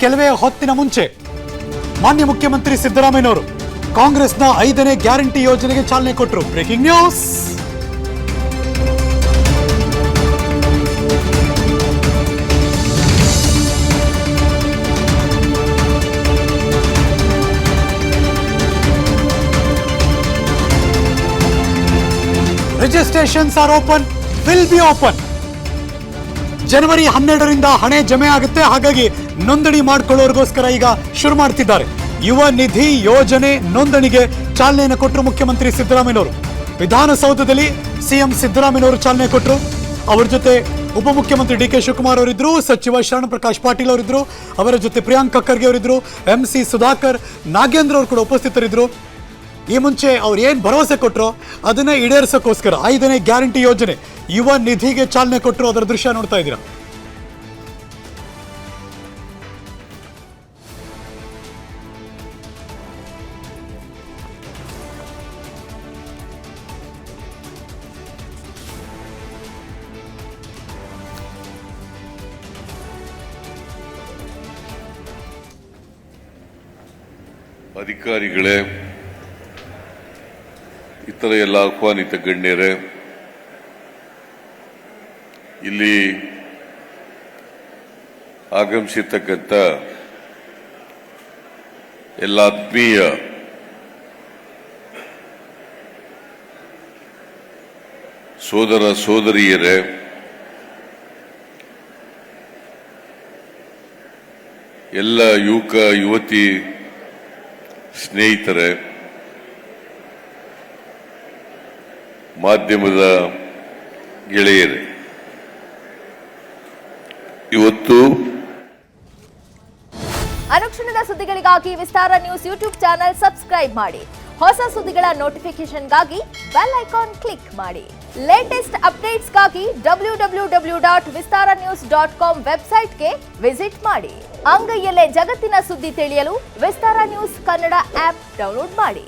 ಕೆಲವೇ ಹೊತ್ತಿನ ಮುಂಚೆ ಮಾನ್ಯ ಮುಖ್ಯಮಂತ್ರಿ ಸಿದ್ದರಾಮಯ್ಯನವರು ಕಾಂಗ್ರೆಸ್ನ 5ನೇ ಗ್ಯಾರಂಟಿ ಯೋಜನೆಗೆ ಚಾಲನೆ ಕೊಟ್ಟರು. Breaking news. Registrations are open, will be open. ಜನವರಿ 12ರಿಂದ ಹಣೆ ಜಮೆ ಆಗುತ್ತೆ. ಹಾಗಾಗಿ ನೋಂದಣಿ ಮಾಡಿಕೊಳ್ಳೋರಿಗೋಸ್ಕರ ಈಗ ಶುರು ಮಾಡ್ತಿದ್ದಾರೆ. ಯುವ ನಿಧಿ ಯೋಜನೆ ನೋಂದಣಿಗೆ ಚಾಲನೆಯನ್ನು ಕೊಟ್ಟರು ಮುಖ್ಯಮಂತ್ರಿ ಸಿದ್ದರಾಮಯ್ಯನವರು. ವಿಧಾನಸೌಧದಲ್ಲಿ ಸಿಎಂ ಸಿದ್ದರಾಮಯ್ಯನವರು ಚಾಲನೆ ಕೊಟ್ಟರು. ಅವರ ಜೊತೆ ಉಪಮುಖ್ಯಮಂತ್ರಿ ಡಿ ಕೆ ಶಿವಕುಮಾರ್ ಅವರಿದ್ರು, ಸಚಿವ ಶರಣ ಪ್ರಕಾಶ್ ಪಾಟೀಲ್ ಅವರಿದ್ರು, ಅವರ ಜೊತೆ ಪ್ರಿಯಾಂಕ್ ಖರ್ಗೆ ಅವರಿದ್ರು, MC ಸುಧಾಕರ್, ನಾಗೇಂದ್ರ ಅವರು ಕೂಡ ಉಪಸ್ಥಿತರಿದ್ರು. ಈ ಮುಂಚೆ ಅವ್ರು ಏನು ಭರವಸೆ ಕೊಟ್ಟರು ಅದನ್ನೇ ಈಡೇರಿಸೋಕ್ಕೋಸ್ಕರ 5ನೇ ಗ್ಯಾರಂಟಿ ಯೋಜನೆ ಯುವ ನಿಧಿಗೆ ಚಾಲನೆ ಕೊಟ್ಟರು. ಅದರ ದೃಶ್ಯ ನೋಡ್ತಾ ಇದ್ದೀರಾ. ಅಧಿಕಾರಿಗಳೇ, ಇತರ ಎಲ್ಲ ಆಹ್ವಾನಿತ ಗಣ್ಯರೇ, ಇಲ್ಲಿ ಆಗಮಿಸಿರ್ತಕ್ಕಂಥ ಎಲ್ಲ ಆತ್ಮೀಯ ಸೋದರ ಸೋದರಿಯರೇ, ಎಲ್ಲ ಯುವಕ ಯುವತಿ ಸ್ನೇಹಿತರೇ, ಮಾಧ್ಯಮದ ಗೆಳೆಯರೇ, ಇವತ್ತು ಅನುಕ್ಷಣದ ಸುದ್ದಿಗಳಿಗಾಗಿ ವಿಸ್ತಾರ ನ್ಯೂಸ್ ಯೂಟ್ಯೂಬ್ ಚಾನೆಲ್ ಸಬ್ಸ್ಕ್ರೈಬ್ ಮಾಡಿ. ಹೊಸ ಸುದ್ದಿಗಳ ನೋಟಿಫಿಕೇಶನ್ಗಾಗಿ ಬೆಲ್ ಐಕಾನ್ ಕ್ಲಿಕ್ ಮಾಡಿ. ಲೇಟೆಸ್ಟ್ ಅಪ್ಡೇಟ್ಸ್ಗಾಗಿ www.vistaranews.com ವೆಬ್ಸೈಟ್ಗೆ ವಿಸಿಟ್ ಮಾಡಿ. ಅಂಗೈಯಲ್ಲೇ ಜಗತ್ತಿನ ಸುದ್ದಿ ತಿಳಿಯಲು ವಿಸ್ತಾರ ನ್ಯೂಸ್ ಕನ್ನಡ ಆಪ್ ಡೌನ್ಲೋಡ್ ಮಾಡಿ.